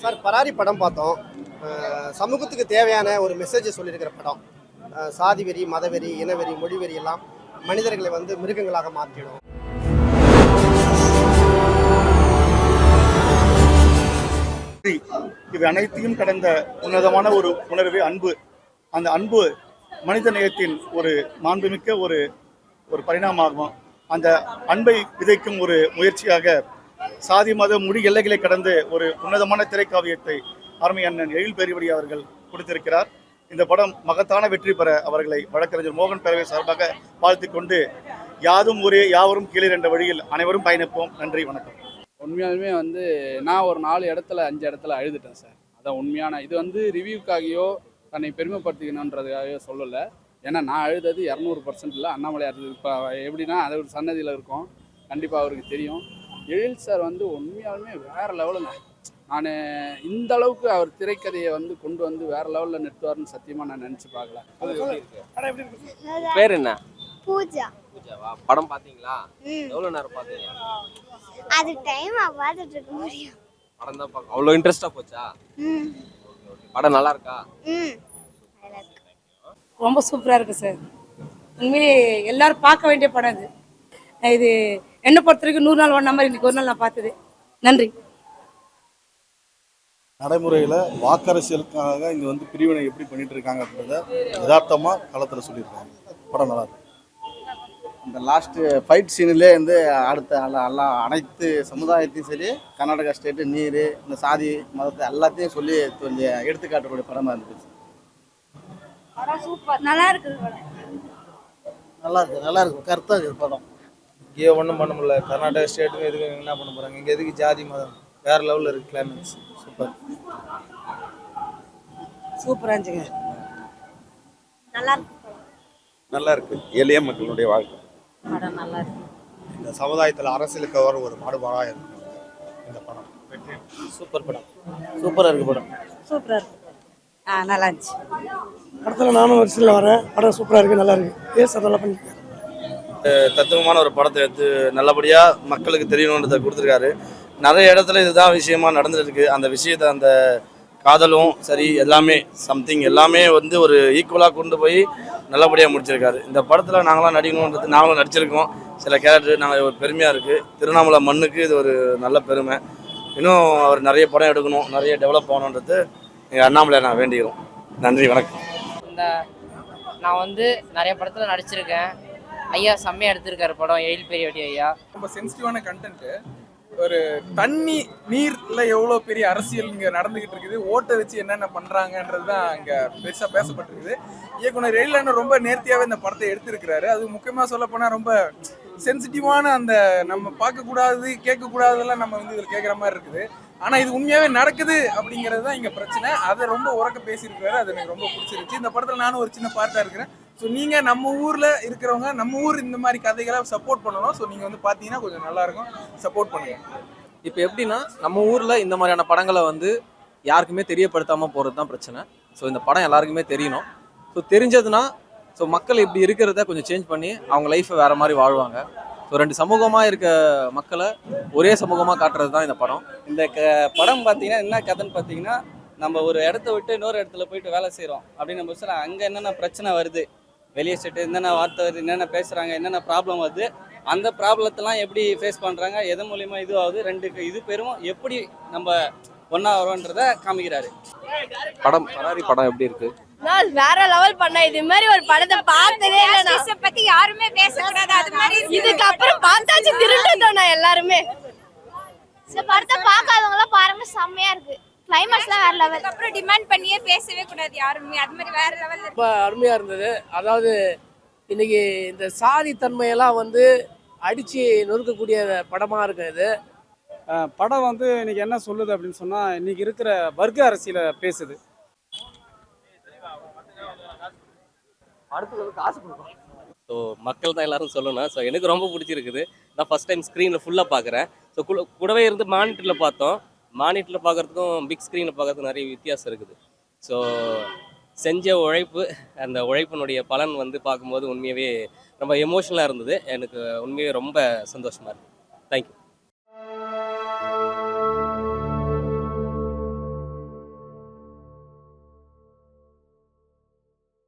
Sir பராரி படம் பார்த்தோம். சமூகத்துக்கு தேவையான ஒரு மெசேஜை சொல்லியிருக்கிற படம். சாதி வெறி, மதவெறி, இனவெறி, மொழிவெறி எல்லாம் மனிதர்களை வந்து மிருகங்களாக மாற்றிடும். இது அனைத்தையும் கடந்த உன்னதமான ஒரு உணர்வு அன்பு. அந்த அன்பு மனித நேயத்தின் ஒரு மாண்புமிக்க ஒரு ஒரு பரிணாமமாகும். அந்த அன்பை விதைக்கும் ஒரு முயற்சியாக சாதி மத மொழி எல்லைகளை கடந்து ஒரு உன்னதமான திரைக்காவியத்தை அருமை அண்ணன் எழில் பெரியவடி அவர்கள் கொடுத்திருக்கிறார். இந்த படம் மகத்தான வெற்றி பெற அவர்களை வழக்கறிஞர் மோகன் பேரவை சார்பாக வாழ்த்திக் கொண்டு, யாதும் ஊரே யாவரும் கீழே என்ற வழியில் அனைவரும் பயணிப்போம். நன்றி, வணக்கம். உண்மையாலுமே நான் ஒரு 4 இடத்துல 5 இடத்துல அழுதுட்டேன் சார். அதான் உண்மையான இது ரிவ்யூக்காகையோ தன்னை பெருமைப்படுத்திக்கணுன்றதுக்காகவோ சொல்லலை. ஏன்னா நான் அழுதது 200% இல்லை, அண்ணாமலையார் இப்போ எப்படின்னா அது ஒரு சன்னதியில் இருக்கும், கண்டிப்பாக அவருக்கு தெரியும். எழில் சார் உண்மையாலுமே வேறு லெவலுங்க. நான் இந்த அளவுக்கு அவர் திரைக்கதையை கொண்டு வேறு லெவலில் நிறுத்துவார்னு சத்தியமாக நான் நினச்சி பார்க்கல. பேர் என்ன? பூஜா. பூஜாவா? படம் பாத்தீங்களா? எவ்வளவு நேரம் பாத்தீங்க? அது டைமா பார்த்துட்டு இருக்க முடியும். படம் தான் பார்க்க அவ்வளவு இன்ட்ரெஸ்டா போச்சா? படம் நல்லா இருக்கா? ரொம்ப சூப்பரா இருக்கு சார். உண்மையிலே எல்லாரும் பார்க்க வேண்டிய படம் இது. இது என்ன பொறுத்த வரைக்கும் 100 நாள் ஒன் நம்பர் இன்னைக்கு ஒரு நாள் நான் பார்த்தது. நன்றி. நடைமுறையில் வாக்கரசியலுக்காக இங்கே பிரிவினை எப்படி பண்ணிட்டு இருக்காங்க அப்படின்றத யதார்த்தமாக களத்தில் சொல்லியிருக்காங்க. படம் நல்லா இருக்கு. இந்த லாஸ்ட்டு ஃபைட் சீனிலே அடுத்த அனைத்து சமுதாயத்தையும் சரி, கர்நாடகா ஸ்டேட்டு, நீர், இந்த சாதி மதத்தை எல்லாத்தையும் சொல்லி எடுத்துக்காட்டக்கூடிய படமாக இருந்துச்சு. நல்லா இருக்கு. நல்லா இருக்கு கருத்தாக இருக்குது படம். இங்கே ஒன்றும் பண்ண முடியல. கர்நாடகா ஸ்டேட்டுக்கு எதுக்கு என்ன பண்ண போகிறாங்க? இங்கே எதுக்கு ஜாதி மதம்? வேறு லெவலில் இருக்குது கிளைமேக்ஸ். சூப்பராக இருந்துச்சுங்க. நல்லா இருக்கு. எளிய மக்களுடைய வாழ்க்கை படம் நல்லா இருக்கு. இந்த சமுதாயத்தில் அரசியலுக்கு வர ஒரு மாடுபாடாக இருக்கு இந்த படம். சூப்பர் படம். சூப்பராக இருக்குது படம். சூப்பராக இருக்கு. நல்லா இருந்துச்சு. படத்தில் நானும் வரிசையில் வரேன். படம் சூப்பராக இருக்குது, நல்லா இருக்குது. நல்லா பண்ணியிருக்காரு. தத்துவமான ஒரு படத்தை எடுத்து நல்லபடியாக மக்களுக்கு தெரியணுன்றதை கொடுத்துருக்காரு. நிறைய இடத்துல இதுதான் விஷயமா நடந்துருக்கு. அந்த விஷயத்தை அந்த காதலும் சரி எல்லாமே சம்திங் எல்லாமே ஒரு ஈக்குவலாக கொண்டு போய் நல்லபடியாக முடிச்சிருக்காரு. இந்த படத்தில் நாங்களாம் நடிக்கணுன்றது நாங்களும் நடிச்சிருக்கோம். சில கேரக்டர் நாங்கள் ஒரு பெருமையாக இருக்குது. திருவண்ணாமலை மண்ணுக்கு இது ஒரு நல்ல பெருமை. இன்னும் அவர் நிறைய படம் எடுக்கணும், நிறைய டெவலப் ஆகணுன்றது எங்கள் அண்ணாமலையை நான் வேண்டிக்கிறோம். நன்றி, வணக்கம். நான் நிறைய படத்தில் நடிச்சிருக்கேன். ஐயா செம்மையாக எடுத்திருக்காரு படம். எழில் பெரியவடி ஐயா ரொம்ப சென்சிட்டிவான கண்டென்ட்டு. ஒரு நீர்ல எவ்வளோ பெரிய அரசியல் இங்கே நடந்துகிட்டு இருக்குது, ஓட்டை வச்சு என்னென்ன பண்ணுறாங்கன்றது தான் இங்கே பெருசாக பேசப்பட்டிருக்குது. இயக்குனர் எழிலண்ணன் ரொம்ப நேர்த்தியாகவே இந்த படத்தை எடுத்திருக்கிறாரு. அது முக்கியமாக சொல்லப்போனால் ரொம்ப சென்சிட்டிவான அந்த நம்ம பார்க்கக்கூடாது கேட்கக்கூடாதெல்லாம் நம்ம இதில் கேட்குற மாதிரி இருக்குது. ஆனால் இது உண்மையாகவே நடக்குது அப்படிங்கிறது தான் இங்கே பிரச்சனை. அதை ரொம்ப உறக்க பேசியிருக்கிறாரு. அது எனக்கு ரொம்ப பிடிச்சிருச்சு. இந்த படத்தில் நானும் ஒரு சின்ன பார்ட்டாக இருக்கிறேன். ஸோ நீங்கள் நம்ம ஊரில் இருக்கிறவங்க நம்ம ஊர் இந்த மாதிரி கதைகளை சப்போர்ட் பண்ணணும். ஸோ நீங்கள் பார்த்தீங்கன்னா கொஞ்சம் நல்லாயிருக்கும். சப்போர்ட் பண்ணுங்கள். இப்போ எப்படின்னா நம்ம ஊரில் இந்த மாதிரியான படங்களை யாருக்குமே தெரியப்படுத்தாமல் போகிறது தான் பிரச்சனை. ஸோ இந்த படம் எல்லாருக்குமே தெரியணும். ஸோ தெரிஞ்சதுன்னா மக்கள் இப்படி இருக்கிறத கொஞ்சம் சேஞ்ச் பண்ணி அவங்க லைஃப்பை வேறு மாதிரி வாழ்வாங்க. ஸோ 2 சமூகமாக இருக்க மக்களை ஒரே சமூகமாக காட்டுறது தான் இந்த படம். இந்த படம் பார்த்தீங்கன்னா என்ன கதைன்னு பார்த்தீங்கன்னா, நம்ம ஒரு இடத்த விட்டு இன்னொரு இடத்துல போயிட்டு வேலை செய்கிறோம் அப்படின்னு நம்ம சொல்ல, அங்கே என்னென்ன பிரச்சனை வருது, வெளியே ஸ்டேட்டு என்னென்ன வார்த்தை வருது, என்னென்ன பேசுகிறாங்க, என்னென்ன ப்ராப்ளம் வருது, அந்த ப்ராப்ளத்தெல்லாம் எப்படி ஃபேஸ் பண்ணுறாங்க, எது மூலிமா இதுவாகுது, 2 இது பேரும் எப்படி நம்ம ஒன்றா வரோன்றதை காமிக்கிறாரு. பராரி படம் எப்படி இருக்கு? வேற லெவல் பண்ண. இது மாதிரி ஒரு படத்தை பார்த்ததே இல்ல. பத்தி யாருமே பேசக்கூடாது. அது மாதிரி இதுக்கு அப்புறம் பார்த்தாச்சு திருட்டோம் நான் எல்லாருமே. இந்த படத்தை பார்க்காதவங்க பாருங்க, செம்மையா இருக்கு. கிளைமாக்ஸ்லாம் வேற லெவல். அப்புறம் டிமாண்ட் பண்ணியே பேசவே கூடாது யாருமே. அது மாதிரி வேற லெவல்ல ரொம்ப அருமையா இருந்தது. அதாவது இன்னைக்கு இந்த சாதி தன்மையெல்லாம் அடிச்சு நொறுக்கக்கூடிய படமா இருக்கு இது. படம் இன்னைக்கு என்ன சொல்லுது அப்படின்னு சொன்னா, இன்னைக்கு இருக்கிற வர்க்க அரசியலை பேசுது. ஸோ மக்கள் தான் எல்லாரும் சொல்லணும். ஸோ எனக்கு ரொம்ப பிடிச்சிருக்குது. நான் ஃபஸ்ட் டைம் ஸ்க்ரீனில் ஃபுல்லாக பார்க்குறேன். ஸோ கூடவே இருந்து மானிட்டரில் பார்த்தோம். மானிட்டரில் பார்க்குறதுக்கும் பிக் ஸ்க்ரீனில் பார்க்குறதுக்கும் நிறைய வித்தியாசம் இருக்குது. ஸோ செஞ்ச உழைப்பு, அந்த உழைப்பினுடைய பலன் பார்க்கும்போது உண்மையாகவே ரொம்ப எமோஷனலாக இருந்தது. எனக்கு உண்மையாகவே ரொம்ப சந்தோஷமாக இருக்குது. தேங்க்யூ.